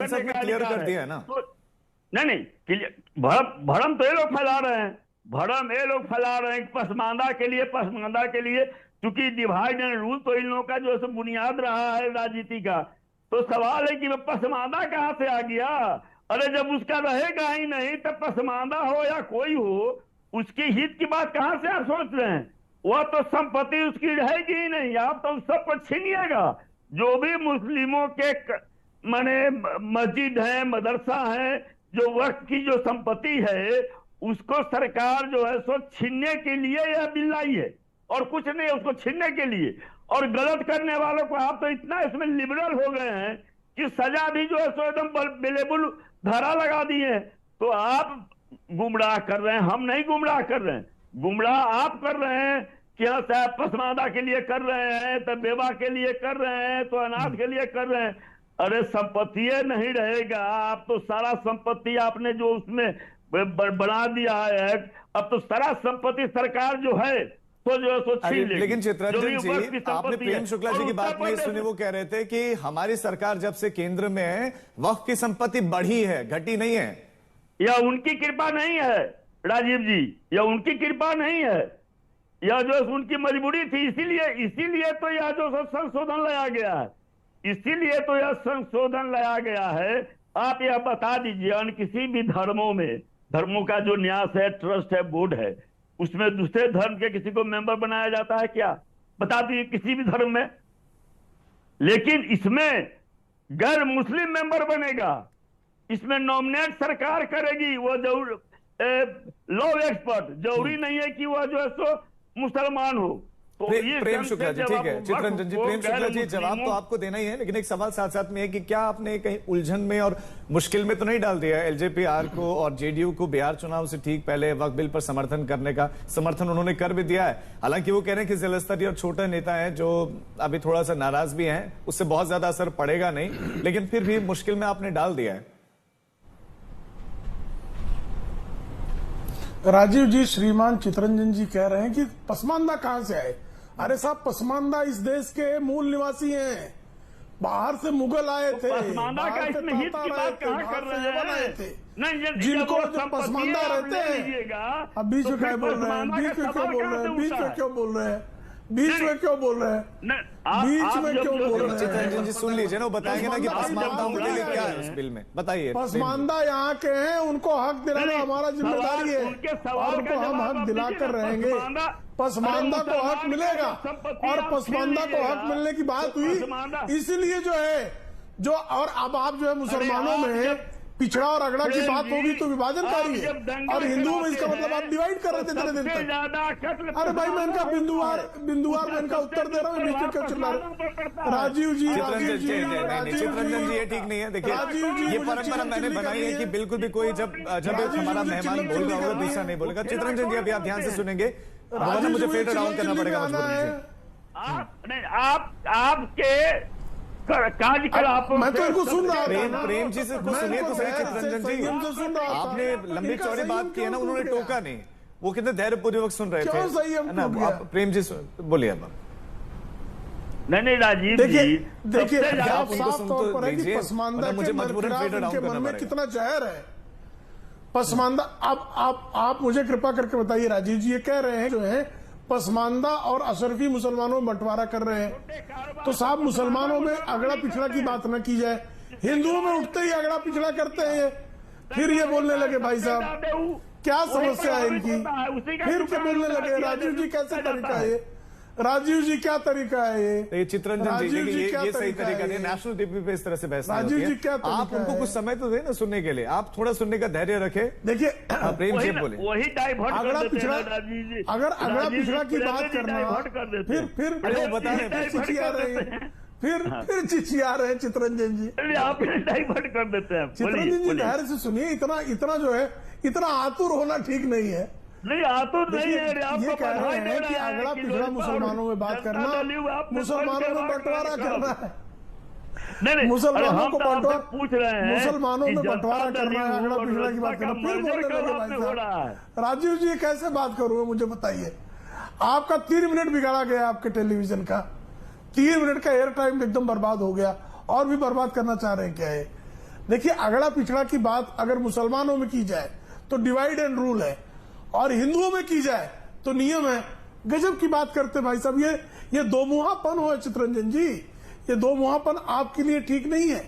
संसद में क्लियर कर दिया है ना। नहीं, भ्रम तो ये लोग फैला रहे हैं, भ्रम ये लोग फैला रहे हैं पसमानदा के लिए क्योंकि डिवाइड एंड रूल तो इन लोगों का जो है बुनियाद रहा है राजनीति का। तो सवाल है कि पसमानदा कहां से आ गया? अरे जब उसका रहेगा ही नहीं तब पसमानदा हो या कोई हो, उसके हित की बात कहां से आप सोच रहे हैं? वह तो संपत्ति उसकी रहेगी ही नहीं, आप तो सब कुछ छीनिएगा। जो भी मुस्लिमों के माने मस्जिद है, मदरसा है, जो वक्त की जो संपत्ति है, उसको सरकार जो है सो छीनने के लिए यह बिल लाई है और कुछ नहीं, उसको छीनने के लिए। और गलत करने वालों को आप तो इतना इसमें लिबरल हो गए हैं कि सजा भी जो है सो एकदम बेलेबुल धारा लगा दी है। तो आप गुमराह कर रहे हैं, हम नहीं गुमराह कर रहे हैं। गुमराह आप कर रहे हैं कि हाँ साहब पसमानदा के लिए कर रहे हैं, तो बेवा के लिए कर रहे हैं, तो अनाथ के लिए कर रहे हैं। अरे संपत्ति नहीं रहेगा, आप तो सारा संपत्ति आपने जो उसमें बना दिया है, अब तो सारा संपत्ति सरकार जो है तो जो है सो छीन लेगी। लेकिन चित्रंजन जी, आपने प्रेम शुक्ला जी की बात नहीं सुनी। वो कह रहे थे कि हमारी सरकार जब से केंद्र में है वक्फ की संपत्ति बढ़ी है, घटी नहीं है। या उनकी कृपा नहीं है राजीव जी, या उनकी कृपा नहीं है, या जो उनकी मजबूरी थी, इसीलिए तो यह जो संशोधन लाया गया है, इसीलिए तो यह संशोधन लाया गया है। आप यह बता दीजिए किसी भी धर्मों का जो न्यास है, ट्रस्ट है, बोर्ड है, उसमें दूसरे धर्म के किसी को मेंबर बनाया जाता है क्या? बता दीजिए किसी भी धर्म में। लेकिन इसमें गैर मुस्लिम मेंबर बनेगा, इसमें नॉमिनेट सरकार करेगी। वो लॉ एक्सपर्ट जरूरी नहीं है कि वह जो है सो मुसलमान हो। तो प्रेम शुक्ला जी, ठीक है चित्रंजन जी, प्रेम शुक्ला जी, जवाब तो आपको देना ही है, लेकिन एक सवाल साथ साथ में है कि क्या आपने कहीं उलझन में और मुश्किल में तो नहीं डाल दिया एलजेपीआर को और जेडीयू को? बिहार चुनाव से ठीक पहले वक्फ बिल पर समर्थन उन्होंने कर भी दिया है। हालांकि वो कह रहे हैं कि जिला स्तरीय और छोटे नेता हैं जो अभी थोड़ा सा नाराज भी हैं, उससे बहुत ज्यादा असर पड़ेगा नहीं, लेकिन फिर भी मुश्किल में आपने डाल दिया है। राजीव जी, श्रीमान चित्रंजन जी कह रहे हैं कि पसमानदा कहां से आए? अरे साहब, पसमानदा इस देश के मूल निवासी हैं, बाहर से मुगल आए थे, बाहर से तांता आए थे, जिनको जब पसमानदा रहते हैं। अब बीच में क्या बोल रहे हैं? बीच में क्यों बोल रहे हैं? बीच में क्यों बोल रहे हैं? चित्रंजन जी सुन लीजिए ना, वो बताएंगे ना कि पसमानदा के लिए क्या है उस बिल में, बताइए। पसमानदा यहाँ के हैं, उनको हक दिलाना हमारा जिम्मेदारी है और उनको हम हक दिलाकर रहेंगे। पसमानदा को हक मिलेगा और पसमानदा को हक मिलने की बात हुई, इसीलिए जो है जो, और अब आप जो है मुसलमानों में पिछड़ा और अगड़ा की बात होगी तो विभाजनकारी है, और हिंदुओं में इसका मतलब आप डिवाइड कर रहे थे इतने दिन तक। अरे भाई, मैं इनका बिंदुवार में इनका उत्तर दे रहा हूँ, बीच में क्यों चिल्ला रहे? राजीव जी, चित्रंजन जी ये ठीक नहीं है। देखिए, ये परंपरा मैंने बनाई है कि बिल्कुल भी कोई जब हमारा मेहमान बोल रहा होगा दूसरा नहीं बोलेगा। चित्रंजन जी अभी आप ध्यान से सुनेंगे, मुझे फेड डाउन करना पड़ेगा। आपके मैं तो इनको सुन रहा था। प्रेम जी से सुनिए तो सही चित्रंजन जी, आपने लंबी चौड़ी बात की है ना, उन्होंने टोका नहीं, वो कितने धैर्यपूर्वक सुन रहे थे। प्रेम जी बोलिए अब। नहीं राजीव जी, देखिए आप साफ तौर पर है कि पसमानदा के मन में कितना जहर है पसमानदा। अब आप मुझे कृपा करके बताइए राजीव जी, ये कह रहे हैं जो है पसमानदा और अशरफी मुसलमानों में बंटवारा कर रहे हैं, तो साहब मुसलमानों में अगड़ा पिछड़ा की बात न की जाए, हिंदुओं में उठते ही अगड़ा पिछड़ा करते हैं, फिर ये बोलने लगे। भाई साहब, क्या समस्या है इनकी? फिर क्या बोलने लगे? राजीव जी, कैसे तरीका है ये? राजीव जी, क्या तरीका है ये? चित्रंजन जी, ये सही तरीका नहीं, नेशनल टीवी पे इस तरह से बहस राजीव जी, क्या आप उनको कुछ समय तो दे ना सुनने के लिए, आप थोड़ा सुनने का धैर्य रखे। देखिए, प्रेम जी बोले, वही डाइवर्ट अगड़ा पिछड़ा, अगर अगड़ा पिछड़ा की बात करना, फिर बता रहे फिर चिचिया रहे हैं चित्रंजन जी, आप डाइवर्ट कर देते हैं। चित्रंजन जी धैर्य से सुनिए, इतना जो है इतना आतुर होना ठीक नहीं है। नहीं, आतुर नहीं है। ये कह रहे हैं कि अगड़ा पिछड़ा मुसलमानों में बात करना, मुसलमानों में बंटवारा करना है। नहीं, मुसलमानों को बंटवारा पूछ रहे हैं, मुसलमानों में बंटवारा करना है, अगड़ा पिछड़ा की बात करना, फिर बोलने लगे भाई साहब। राजीव जी, कैसे बात करूं मुझे बताइए? आपका 3 मिनट बिगाड़ा गया, आपके टेलीविजन का 3 मिनट का एयर टाइम एकदम बर्बाद हो गया, और भी बर्बाद करना चाह रहे हैं क्या? देखिए, अगड़ा पिछड़ा की बात अगर मुसलमानों में की जाए तो डिवाइड एंड रूल है, और हिंदुओं में की जाए तो नियम है। गजब की बात करते भाई साहब, ये दो मुहापन हो चित्ररंजन जी, ये दो मुहापन आपके लिए ठीक नहीं है।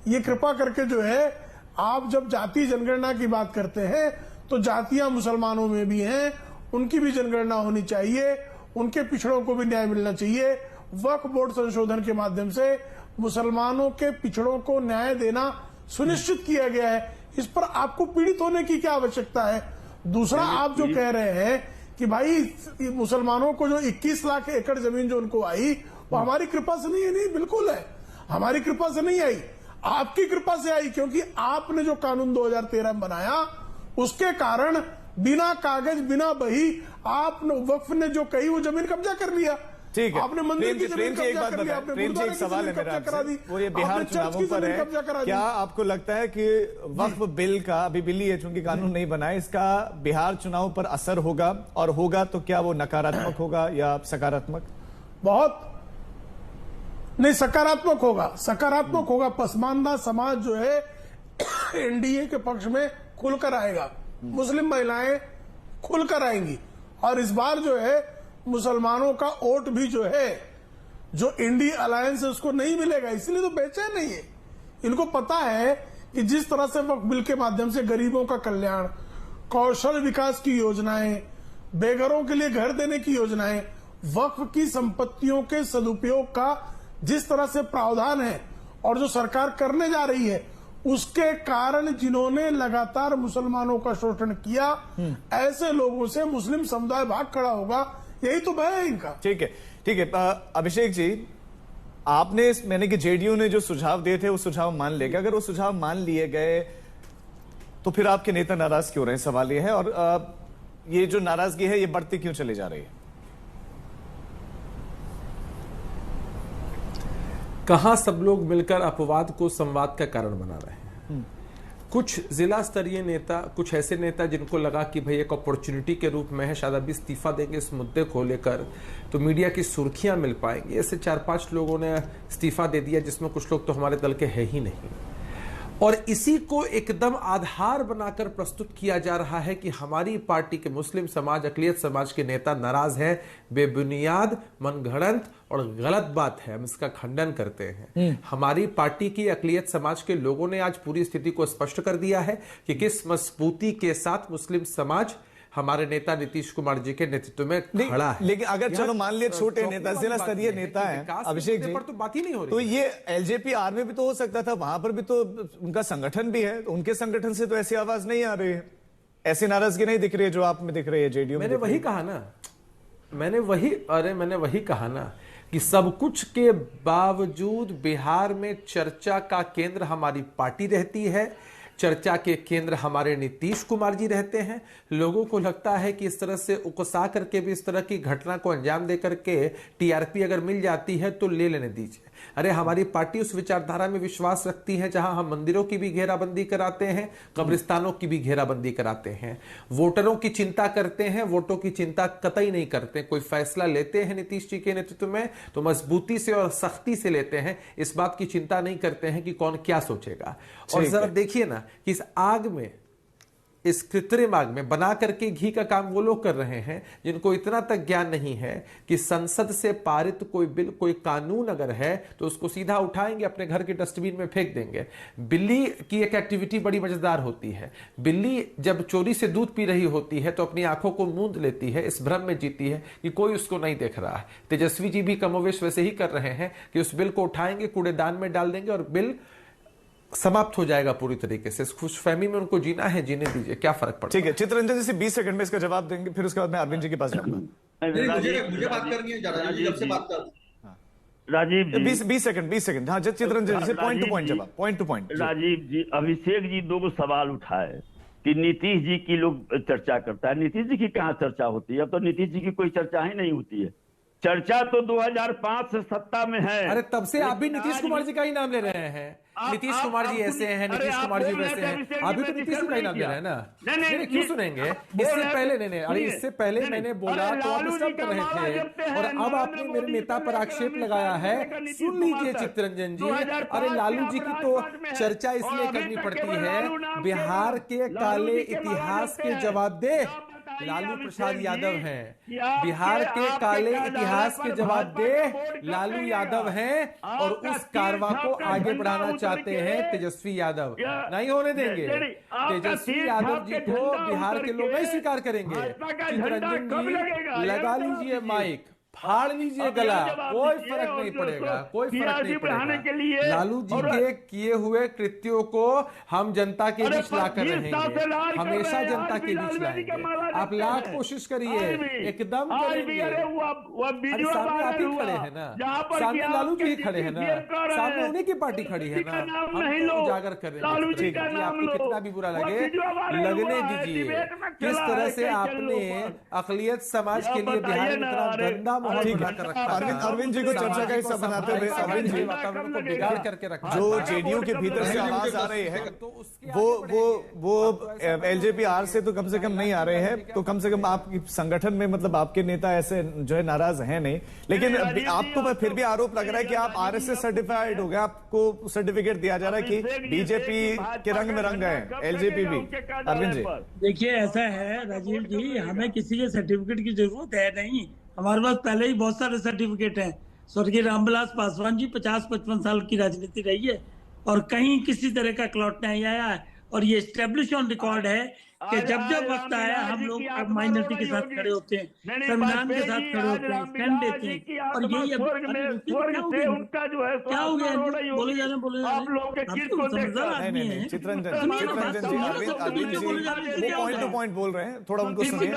ये कृपा करके जो है, आप जब जातीय जनगणना की बात करते हैं तो जातियां मुसलमानों में भी हैं, उनकी भी जनगणना होनी चाहिए, उनके पिछड़ों को भी न्याय मिलना चाहिए। वक्फ बोर्ड संशोधन के माध्यम से मुसलमानों के पिछड़ों को न्याय देना सुनिश्चित किया गया है, इस पर आपको पीड़ित होने की क्या आवश्यकता है। दूसरा, आप जो कह रहे हैं कि भाई मुसलमानों को जो 21 लाख एकड़ जमीन जो उनको आई वो हमारी कृपा से नहीं है, नहीं बिल्कुल है, हमारी कृपा से नहीं आई, आपकी कृपा से आई, क्योंकि आपने जो कानून 2013 में बनाया उसके कारण बिना कागज बिना बही आपने वक्फ ने जो कही वो जमीन कब्जा कर लिया। ठीक है, आपने मंदिर की जमीन कब्जा कर लिया, प्रेम जी एक सवाल है मेरा आपसे, वो ये बिहार चुनावों पर है। क्या आपको लगता है कि वक्फ बिल का, अभी बिल ही है चूंकि कानून नहीं बना है, इसका बिहार चुनाव पर असर होगा, और होगा तो क्या वो नकारात्मक होगा या सकारात्मक? बहुत नहीं, सकारात्मक होगा, सकारात्मक होगा। पसमानदा समाज जो है एनडीए के पक्ष में खुलकर आएगा, मुस्लिम महिलाएं खुलकर आएंगी, और इस बार जो है मुसलमानों का वोट भी जो है, जो इंडिया अलायंस है उसको नहीं मिलेगा, इसलिए तो बेचैन नहीं है। इनको पता है कि जिस तरह से वक्फ बिल के माध्यम से गरीबों का कल्याण, कौशल विकास की योजनाएं, बेघरों के लिए घर देने की योजनाएं, वक्फ की संपत्तियों के सदुपयोग का जिस तरह से प्रावधान है और जो सरकार करने जा रही है, उसके कारण जिन्होंने लगातार मुसलमानों का शोषण किया, ऐसे लोगों से मुस्लिम समुदाय भाग खड़ा होगा, यही तो भय है इनका। ठीक है, ठीक है। अभिषेक जी, आपने मैंने कि जेडीयू ने जो सुझाव दिए थे वो सुझाव मान लेगा, अगर वो सुझाव मान लिए गए तो फिर आपके नेता नाराज क्यों रहे? सवाल ये है, और ये जो नाराजगी है ये बढ़ती क्यों चली जा रही है? कहां सब लोग मिलकर अपवाद को संवाद का कारण बना रहे हैं। कुछ जिला स्तरीय नेता, कुछ ऐसे नेता जिनको लगा कि भाई एक अपॉर्चुनिटी के रूप में है, शायद अभी इस्तीफा देंगे इस मुद्दे को लेकर तो मीडिया की सुर्खियां मिल पाएंगी, ऐसे 4-5 लोगों ने इस्तीफा दे दिया, जिसमें कुछ लोग तो हमारे दल के है ही नहीं, और इसी को एकदम आधार बनाकर प्रस्तुत किया जा रहा है कि हमारी पार्टी के मुस्लिम समाज, अकलियत समाज के नेता नाराज है। बेबुनियाद, मनगढ़ंत और गलत बात है, हम इसका खंडन करते हैं। हमारी पार्टी की अकलियत समाज के लोगों ने आज पूरी स्थिति को स्पष्ट कर दिया है कि किस मजबूती के साथ मुस्लिम समाज हमारे नेता नीतीश कुमार जी के नेतृत्व में खड़ा है। लेकिन अगर चलो मान लिया छोटे नेता, जिला स्तरीय नेता हैं, अभिषेक जी, पर तो बात ही नहीं हो रही। तो ये एलजेपी आर में भी तो हो सकता था, वहां पर भी तो उनका संगठन भी है, उनके संगठन से तो ऐसी आवाज नहीं आ रही है, ऐसी नाराजगी नहीं दिख रही है जो आप में दिख रही है जेडीयू में। मैंने वही कहा ना, मैंने वही कहा ना कि सब कुछ के बावजूद बिहार में चर्चा का केंद्र हमारी पार्टी रहती है, चर्चा के केंद्र हमारे नीतीश कुमार जी रहते हैं। लोगों को लगता है कि इस तरह से उकसा करके भी इस तरह की घटना को अंजाम दे करके टीआरपी अगर मिल जाती है तो ले लेने दीजिए। अरे हमारी पार्टी उस विचारधारा में विश्वास रखती है जहां हम मंदिरों की भी घेराबंदी कराते हैं, कब्रिस्तानों की भी घेराबंदी कराते हैं, वोटरों की चिंता करते हैं, वोटों की चिंता कतई नहीं करते। कोई फैसला लेते हैं नीतीश जी के नेतृत्व में तो मजबूती से और सख्ती से लेते हैं, इस बात की चिंता नहीं करते हैं कि कौन क्या सोचेगा। और जरा देखिए ना कि इस आग में, इस कृत्रिम आग में बना करके घी का काम वो लोग कर रहे हैं जिनको इतना तक ज्ञान नहीं है कि संसद से पारित कोई बिल, कोई कानून अगर है तो उसको सीधा उठाएंगे, अपने घर के डस्टबिन में फेंक देंगे। बिल्ली की एक एक्टिविटी बड़ी मजेदार होती है। बिल्ली जब चोरी से दूध पी रही होती है तो अपनी आंखों को मूंद लेती है, इस भ्रम में जीती है कि कोई उसको नहीं देख रहा है। तेजस्वी जी भी कमोवेश वैसे ही कर रहे हैं कि उस बिल को उठाएंगे, कूड़ेदान में डाल देंगे और बिल समाप्त हो जाएगा पूरी तरीके से। खुशफहमी में उनको जीना है, जीने दीजिए, क्या फर्क पड़ता है। ठीक है, चित्ररंजन जी से 20 सेकंड में इसका जवाब देंगे, फिर उसके बाद मैं अरविंद जी के पास जाऊंगा। मुझे बात करनी है, राजीव जी 20 सेकंड। हाँ, चित्ररंजन जी से पॉइंट टू पॉइंट जवाब, पॉइंट टू पॉइंट। राजीव जी, अभिषेक जी 2 सवाल उठाए कि नीतीश जी की लोग चर्चा करता है। नीतीश जी की कहाँ चर्चा होती है? अब तो नीतीश जी की कोई चर्चा ही नहीं होती है। चर्चा तो 2005 से सत्ता में है। अरे तब से आप भी नीतीश कुमार जी का ही नाम ले रहे हैं। नीतीश कुमार जी ऐसे हैं, नीतीश कुमार जी वैसे हैं, अभी तो नीतीश जी का ही नाम ले रहे हैं ना। नहीं, क्यों सुनेंगे? इससे पहले नहीं, अरे इससे पहले मैंने बोला तो आप डिस्टर्ब कर रहे थे, और अब आपने मेरे नेता पर आक्षेप लगाया है। सुन लीजिए चित्तरंजन जी, अरे लालू जी की तो चर्चा इसलिए करनी पड़ती है, बिहार के काले इतिहास के जवाब दे। लालू प्रसाद यादव हैं, बिहार के काले इतिहास के जवाब दे लालू यादव हैं, और उस कारवा को आगे बढ़ाना चाहते हैं तेजस्वी यादव। नहीं होने देंगे। तेजस्वी यादव जी को बिहार के लोग नहीं स्वीकार करेंगे। चित्तरंजन जी लगा लीजिए माइक, फाड़ लीजिए गला, कोई फर्क नहीं पड़ेगा, कोई फर्क नहीं पड़ेगा। लालू जी के किए हुए कृत्यों को हम जनता के बीच लाकर रहेंगे, हमेशा जनता के बीच लाएंगे। आप लाख कोशिश करिए, एकदम करेंगे। अरे सामने आप ही खड़े हैं ना, सामने लालू जी ही खड़े हैं ना, सामने उन्हीं की पार्टी खड़ी है ना, हम उजागर करेंगे। आपको कितना भी बुरा लगे, लगने दीजिए। किस तरह से आपने अकलियत समाज के लिए बिहार में इतना गंदा अरविंद जी को चर्चा का हिस्सा बनाते हुए, अरविंद जी वातावरण को बिगाड़ करके रखा, जो जेडीयू के भीतर से आवाज आ रही है, वो एलजेपी-आर से तो कम से कम नहीं आ रहे हैं, तो कम से कम आपकी संगठन में मतलब आपके नेता ऐसे जो है नाराज हैं नहीं, लेकिन आपको फिर भी आरोप लग रहा है कि आप आरएसएस सर्टिफाइड हो गए, आपको सर्टिफिकेट दिया जा रहा है कि बीजेपी के रंग में रंग गए एलजेपी भी। अरविंद जी देखिए, ऐसा है राजीव जी, हमें किसी के सर्टिफिकेट की जरूरत है नहीं, हमारे पास पहले ही बहुत सारे सर्टिफिकेट हैं। स्वर्गीय रामविलास पासवान जी 50-55 साल की राजनीति रही है और कहीं किसी तरह का क्लॉट नहीं आया है, और ये एस्टेब्लिश ऑन रिकॉर्ड है कि जब जब वक्त आया हम लोग अब माइनॉरिटी के साथ खड़े होते हैं, संविधान के साथ खड़े होते हैं, स्टैंड देते हैं, और यही अब क्या हो गया? बोले जा रहे आप लोग समझदार आदमी हैं। चित्तरंजन जी पॉइंट टू पॉइंट बोल रहे हैं, थोड़ा उनको सुनिए।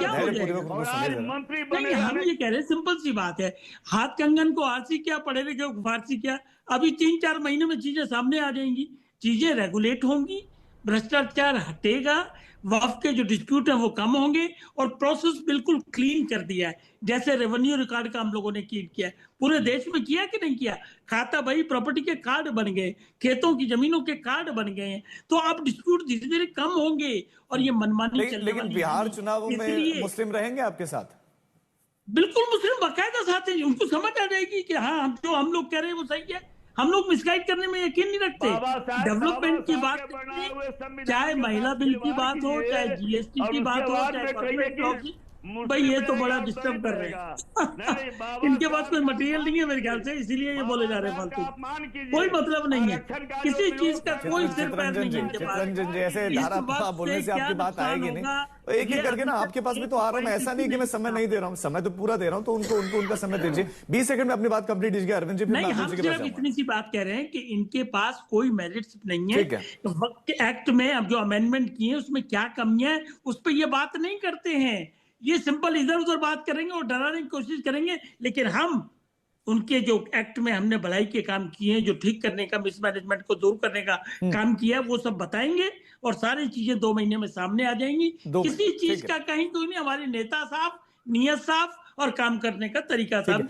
नहीं, हम ये कह रहे हैं, सिंपल सी बात है, हाथ कंगन को आरसी क्या, पढ़े लिखे को फारसी क्या। अभी 3-4 महीने में चीजें सामने आ जाएंगी, चीजें रेगुलेट होंगी, भ्रष्टाचार हटेगा, वक्फ के जो डिस्प्यूट है वो कम होंगे, और प्रोसेस बिल्कुल क्लीन कर दिया है, जैसे रेवेन्यू रिकॉर्ड का हम लोगों ने किया है, पूरे देश में किया कि नहीं किया। खाता भाई प्रॉपर्टी के कार्ड बन गए, खेतों की जमीनों के कार्ड बन गए हैं, तो अब डिस्प्यूट धीरे धीरे कम होंगे और ये मनमानी लेकिन बिहार चुनावों में मुस्लिम रहेंगे आपके साथ? बिल्कुल, मुस्लिम बाकायदा साथ हैं, उनको समझ आ जाएगी कि हाँ हम लोग कह रहे हैं वो सही है। हम लोग मिसगाइड करने में यकीन नहीं रखते। डेवलपमेंट की बात करें, चाहे महिला बिल की बात हो, चाहे जीएसटी की बात हो, चाहे कॉर्पोरेट लॉ की, भाई ये तो बड़ा डिस्टर्ब कर रहे हैं। इनके पास कोई मटेरियल नहीं है मेरे ख्याल से, इसीलिए ये बोले जा रहे हैं फालतू। कोई मतलब नहीं है, किसी चीज का कोई सिर पैर नहीं है इनके पास। चित्तरंजन जी ऐसे धारा बोलने से आपकी बात आएगी नहीं, तो एक एक करके ना आपके पास भी तो आ रहा हूं। ऐसा नहीं कि मैं समय नहीं दे रहा हूं, समय तो पूरा दे रहा हूं, तो उनको उनका समय दीजिए। 20 सेकंड में अपनी बात कंप्लीट कीजिए अरविंद जी। नहीं, हम सिर्फ इतनी सी बात कह रहे हैं कि इनके पास कोई मेरिट्स नहीं है। वक्त एक्ट में अब जो अमेंडमेंट किए उसमें क्या कमियां है उस पर ये बात नहीं करते हैं। ये सिंपल इधर उधर बात करेंगे और डराने की कोशिश करेंगे, लेकिन हम उनके जो एक्ट में हमने भलाई के काम किए हैं, जो ठीक करने का, मिसमैनेजमेंट को दूर करने का काम किया, वो सब बताएंगे और सारी चीजें 2 महीने में सामने आ जाएंगी। किसी चीज का कहीं कोई नहीं, हमारे नेता साफ, नियत साफ और काम करने का तरीका साफ।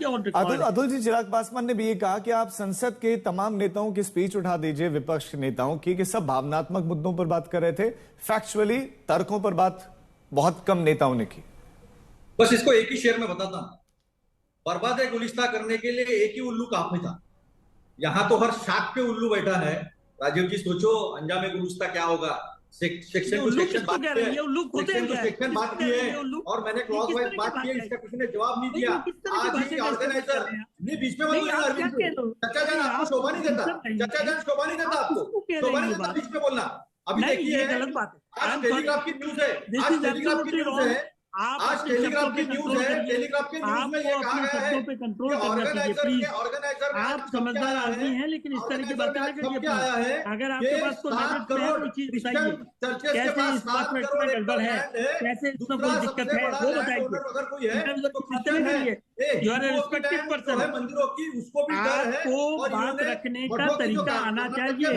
अतुल जी, चिराग पासवान ने भी ये कहा कि आप संसद के तमाम नेताओं की स्पीच उठा दीजिए, विपक्ष के नेताओं की, कि सब भावनात्मक मुद्दों पर बात कर रहे थे, फैक्चुअली तर्कों पर बात बहुत कम नेताओं ने की। बस इसको एक ही शेर में बताता हूं, बर्बाद गुलिस्ता करने के लिए एक ही उल्लू काफी था। यहां तो हर शाख पे उल्लू बैठा है। राजीव जी सोचो अंजाम गुलिस्ता क्या होगा। सेक्शन टू सेक्शन बात की है और मैंने क्लॉज वाइज बात की है, इसका किसी ने जवाब नहीं दिया। आज ही ऑर्गेनाइजर नहीं, बीच में चर्चा जान आपको शोभा नहीं देता, चर्चा जान शोभा नहीं देता, आपको शोभा नहीं देता बीच में बोलना। अभी देखिए आज टेलीग्राफ की न्यूज है, आज टेलीग्राफ की न्यूज है, आज टेलीग्राफ की न्यूज है, टेलीग्राफ की न्यूज में ये कहा गया है कि ऑर्गेनाइजर आप समझदार आदमी हैं, लेकिन इस तरह की बातें ना करिए। अगर आपके पास कोई मेरिट है कोई चीज बताइए, कैसे इस बात में इतना गड़बड़ है, कैसे इसमें कोई दिक्कत है वो बताइए। You are a respected person, मंदिरों की उसको भी डर है, आपको बात रखने का तरीका आना चाहिए।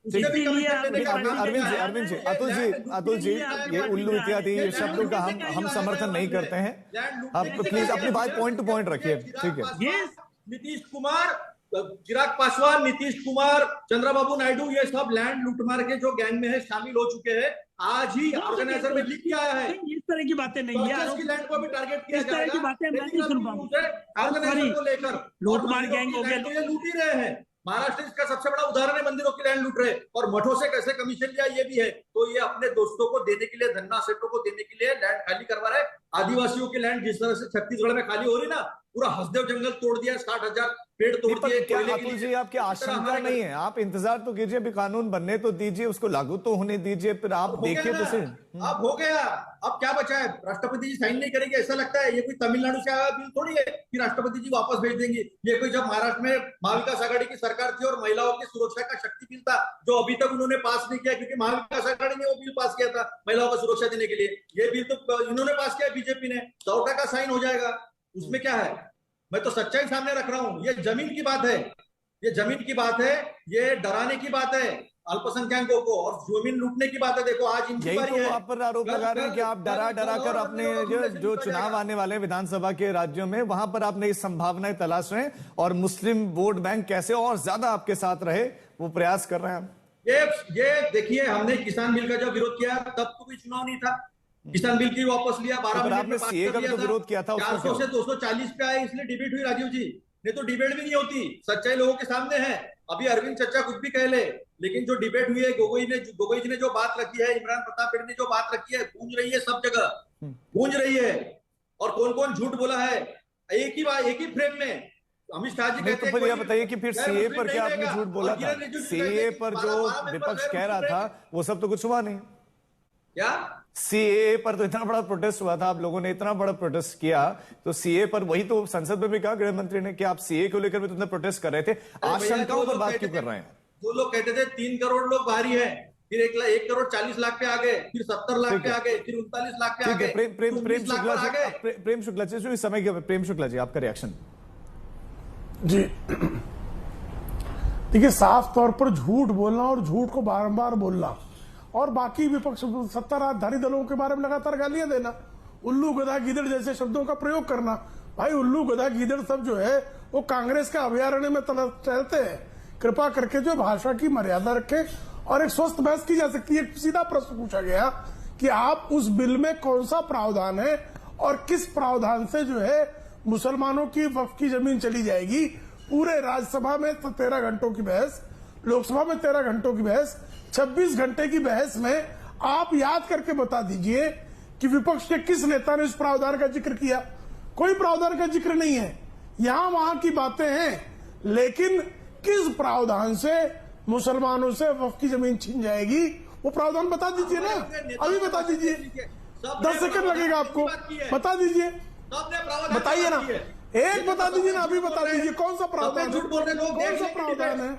अरविंद जी, अतुल जी, ये उल्लू इत्यादि ये शब्दों का हम समर्थन नहीं करते हैं। आप प्लीज अपनी बात पॉइंट टू पॉइंट रखिए, ठीक है। नीतीश कुमार, चिराग पासवान, नीतीश कुमार, चंद्रबाबू नायडू, ये सब लैंड लूटमार के जो गैंग में है शामिल हो चुके हैं। आज ही ऑर्गेनाइजर में लिख के आया है, इस तरह की बातें नहीं है, की लैंड को भी टारगेट किया जाएगा। इस तरह की बातें मैं नहीं सुन पाऊंगा। ऑर्गेनाइजर को लेकर लूटमार गैंग हो गया, ये लूट ही रहे हैं। महाराष्ट्र इसका सबसे बड़ा उदाहरण है, मंदिरों की लैंड लूट रहे और मठों से कैसे कमीशन लिया ये भी है। तो ये अपने दोस्तों को देने के लिए, धन्ना सेठों को देने के लिए लैंड खाली करवा रहे हैं। आदिवासियों की लैंड जिस तरह से छत्तीसगढ़ में खाली हो रही ना, पूरा हसदेव जंगल तोड़ दिया, 60,000 पेड़ तोड़ दिए। अतुल जी, आपकी आशंका नहीं है? आप इंतजार तो कीजिए, अभी कानून बनने तो दीजिए, उसको लागू तो होने दीजिए, फिर आप देखिए तो सही। अब हो गया, अब क्या बचा है? राष्ट्रपति जी साइन नहीं करेंगे ऐसा लगता है? ये कोई तमिलनाडु से आया बिल थोड़ी है कि राष्ट्रपति जी वापस भेज देंगे। ये कोई, जब महाराष्ट्र में महाविकास आघाड़ी की सरकार थी और महिलाओं की सुरक्षा का शक्ति बिल था, जो अभी तक उन्होंने पास नहीं किया, क्योंकि महाविकास आघाड़ी ने वो बिल पास किया था महिलाओं को सुरक्षा देने के लिए। ये बिल तो इन्होंने पास किया, बीजेपी ने। 100 का साइन हो जाएगा, उसमें क्या है? मैं तो सच्चाई सामने रख रहा हूं। ये जमीन की बात है, ये जमीन की बात है, ये डराने की बात है अल्पसंख्यकों को, और जमीन लूटने की बात है। देखो आज इनकी बारी है। आप पर आरोप लगा रहे हैं कि आप डरा कर अपने जो चुनाव आने वाले विधानसभा के राज्यों में, वहां पर आप नई संभावनाएं तलाश रहे हैं और मुस्लिम वोट बैंक कैसे और ज्यादा आपके साथ रहे, वो प्रयास कर रहे हैं। ये देखिए, हमने किसान बिल का जब विरोध किया तब तो भी चुनाव नहीं था। किसान बिल की वापस लिया, 12 महीने में पास कर दिया था। विरोध किया था, 400 से 240 पे आए, इसलिए डिबेट हुई राजीव जी। नहीं तो डिबेट भी नहीं होती, सच्चाई लोगों के सामने है। अभी अरविंद चचा कुछ भी कह ले, लेकिन जो डिबेट हुई है, गोगोई जी ने जो बात रखी है, इमरान प्रताप रेड्डी ने जो बात रखी है, गूंज रही है सब जगह, गूंज रही है। और कौन कौन झूठ बोला है एक ही बात, एक ही फ्रेम में। अमित शाह जी कहते हैं, ये बताइए कि फिर सीए पर क्या आपने झूठ बोला था? सीए पर जो विपक्ष कह रहा था वो सब तो कुछ हुआ नहीं। क्या सीए पर तो इतना बड़ा प्रोटेस्ट हुआ था, आप लोगों ने इतना बड़ा प्रोटेस्ट किया, तो सीए पर वही तो संसद में भी कहा गृह मंत्री ने कि आप सीए को लेकर भी तो प्रोटेस्ट कर रहे थे। आशंकाओं पर बात क्यों कर रहे हैं? जो लोग कहते थे 3 करोड़ लोग बाहरी है, फिर 1 करोड़ 40 लाख पे आ गए, फिर 70 लाख पे आ गए, फिर 39 लाख पे आ गए। प्रेम शुक्ला जी, इस समय के प्रेम शुक्ला जी, आपका रिएक्शन? जी देखिए, साफ तौर पर झूठ बोलना और झूठ को बारंबार बोलना और बाकी विपक्ष सत्ताधारी दलों के बारे में लगातार गालियां देना, उल्लू गधा गीदड़ जैसे शब्दों का प्रयोग करना। भाई उल्लू गधा गीदड़ सब जो है वो कांग्रेस के अभयारण्य में टहलते हैं। कृपा करके जो भाषा की मर्यादा रखें और एक स्वस्थ बहस की जा सकती है। सीधा प्रश्न पूछा गया कि आप उस बिल में कौन सा प्रावधान है और किस प्रावधान से जो है मुसलमानों की वक्फ की जमीन चली जाएगी। पूरे राज्यसभा में तो 13 घंटों की बहस, लोकसभा में 13 घंटों की बहस, 26 घंटे की बहस में आप याद करके बता दीजिए कि विपक्ष के किस नेता ने इस प्रावधान का जिक्र किया? कोई प्रावधान का जिक्र नहीं है। यहां वहां की बातें हैं, लेकिन किस प्रावधान से मुसलमानों से वक्फ की जमीन छीन जाएगी वो प्रावधान बता दीजिए ना, अभी बता दीजिए। 10 सेकंड लगेगा आपको, बता दीजिए, बताइए ना, एक बता दीजिए ना, अभी बता दीजिए कौन सा प्रावधान, कौन सा प्रावधान है,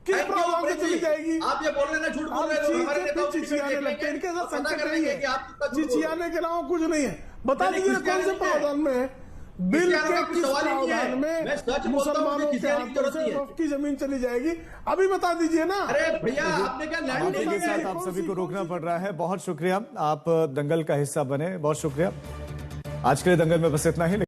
किस प्रावधान से चली जाएगी? आप ये बोल रहे हैं झूठ बोल रहे हैं, चिचियाने लगते हैं, इनके साथ संकट नहीं है, चिचियाने के अलावा कुछ नहीं है। बता दीजिए कौन से प्रावधान में है, बिल के किस प्रावधान में मुसलमानों के हाथों से वक्फ की जमीन चली जाएगी, अभी बता दीजिए ना। अरे भैया, आपने क्या लैंड के साथ आप सभी को रोकना पड़ रहा है। बहुत शुक्रिया, आप दंगल का हिस्सा बने, बहुत शुक्रिया। आज के लिए दंगल में बस इतना ही।